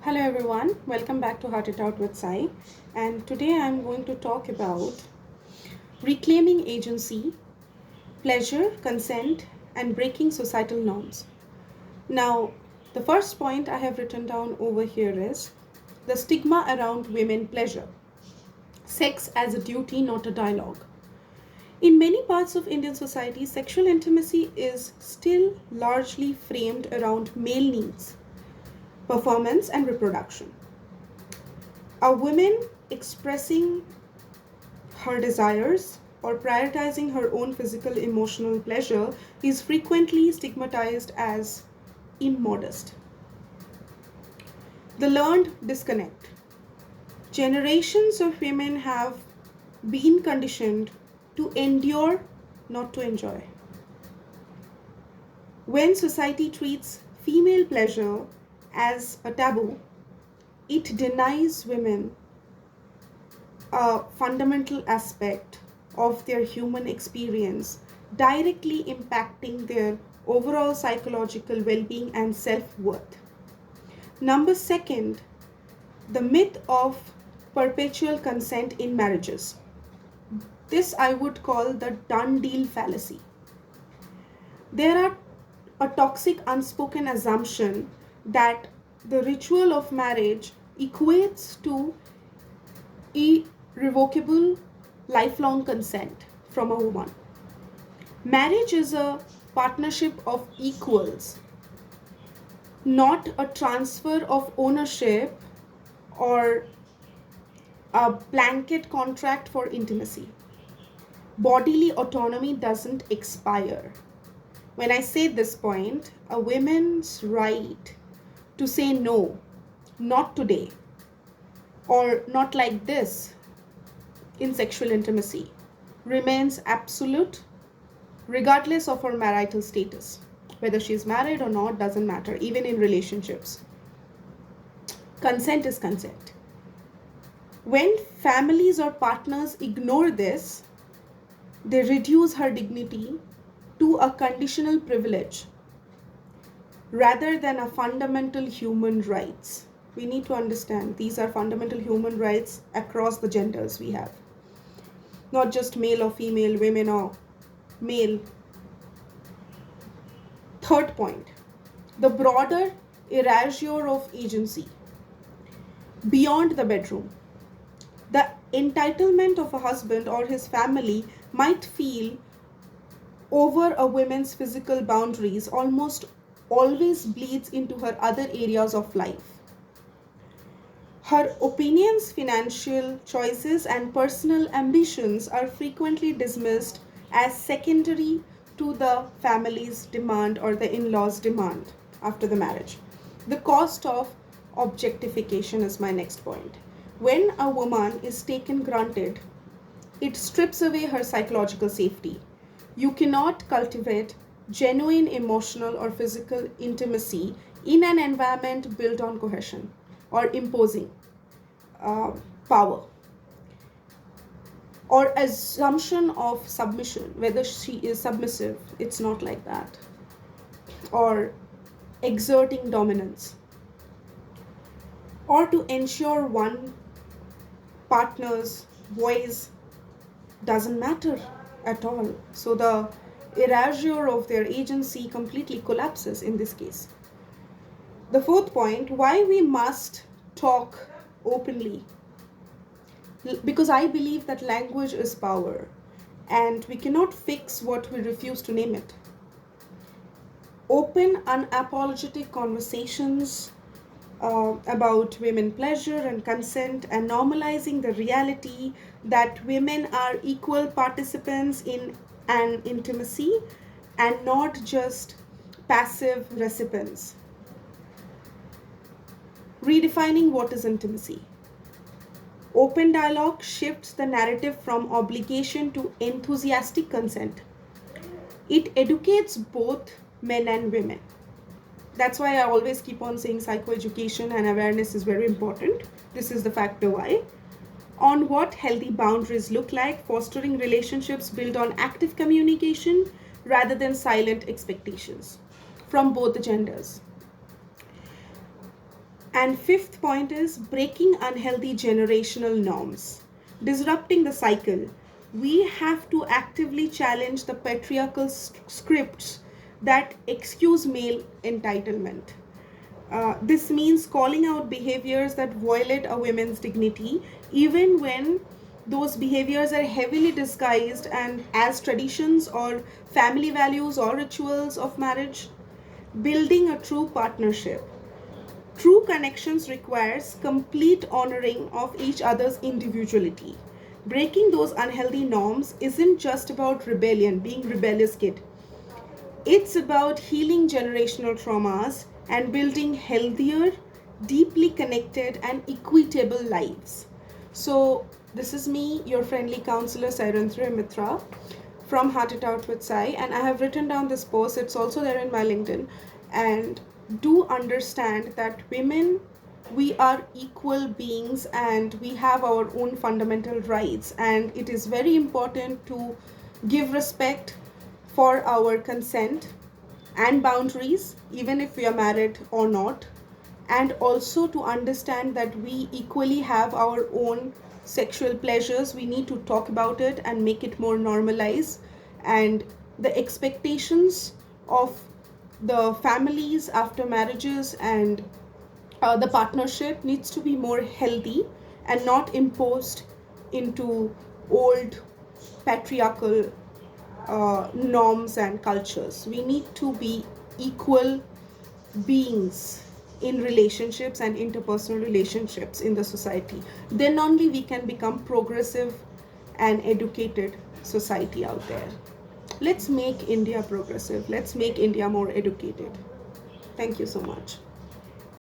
Hello everyone, welcome back to Heart It Out with Sai. And today I'm going to talk about reclaiming agency, pleasure, consent, and breaking societal norms. Now, the first point I have written down over here is the stigma around women pleasure. Sex as a duty, not a dialogue. In many parts of Indian society, sexual intimacy is still largely framed around male needs, performance, and reproduction. A woman expressing her desires or prioritizing her own physical emotional pleasure is frequently stigmatized as immodest. The learned disconnect. Generations of women have been conditioned to endure, not to enjoy. When society treats female pleasure as a taboo, it denies women a fundamental aspect of their human experience, directly impacting their overall psychological well being and self worth. Number second, the myth of perpetual consent in marriages. This I would call the done deal fallacy. There are a toxic unspoken assumption that the ritual of marriage equates to irrevocable lifelong consent from a woman. Marriage is a partnership of equals, not a transfer of ownership or a blanket contract for intimacy. Bodily autonomy doesn't expire. When I say this point, a woman's right to say no, not today, or not like this in sexual intimacy remains absolute regardless of her marital status. Whether she's married or not doesn't matter, even in relationships. Consent is consent. When families or partners ignore this, they reduce her dignity to a conditional privilege rather than a fundamental human rights. We need to understand these are fundamental human rights across the genders we have, not just male or female, women or male. Third point, the broader erasure of agency beyond the bedroom. The entitlement of a husband or his family might feel over a woman's physical boundaries almost always bleeds into her other areas of life. Her opinions, financial choices, and personal ambitions are frequently dismissed as secondary to the family's demand or the in law's demand after the marriage. The cost of objectification is my next point. When a woman is taken granted, it strips away her psychological safety. You cannot cultivate genuine emotional or physical intimacy in an environment built on cohesion or imposing power or assumption of submission, whether she is submissive, it's not like that, or exerting dominance, or to ensure one partner's voice doesn't matter at all. So the erasure of their agency completely collapses in this case. The fourth point, why we must talk openly. Because I believe that language is power and we cannot fix what we refuse to name it. Open, unapologetic conversations about women pleasure and consent and normalizing the reality that women are equal participants in an intimacy and not just passive recipients. Redefining what is intimacy. Open dialogue shifts the narrative from obligation to enthusiastic consent. It educates both men and women. That's why I always keep on saying psychoeducation and awareness is very important. This is the factor why. On what healthy boundaries look like, fostering relationships built on active communication rather than silent expectations from both the genders. And fifth point is breaking unhealthy generational norms, disrupting the cycle. We have to actively challenge the patriarchal scripts that excuse male entitlement. This means calling out behaviors that violate a woman's dignity, even when those behaviors are heavily disguised and as traditions or family values or rituals of marriage. Building a true partnership. True connections requires complete honoring of each other's individuality. Breaking those unhealthy norms isn't just about rebellion, being rebellious kid. It's about healing generational traumas and building healthier, deeply connected, and equitable lives. So, this is me, your friendly counselor, Sairandra Mitra from Heart It Out with Sai, and I have written down this post. It's also there in my LinkedIn. And do understand that women, we are equal beings and we have our own fundamental rights, and it is very important to give respect for our consent and boundaries, even if we are married or not, and also to understand that we equally have our own sexual pleasures. We need to talk about it and make it more normalized, and the expectations of the families after marriages and the partnership needs to be more healthy and not imposed into old patriarchal norms and cultures. We need to be equal beings in relationships and interpersonal relationships in the society. Then only we can become progressive and educated society out there. Let's make India progressive. Let's make India more educated. Thank you so much.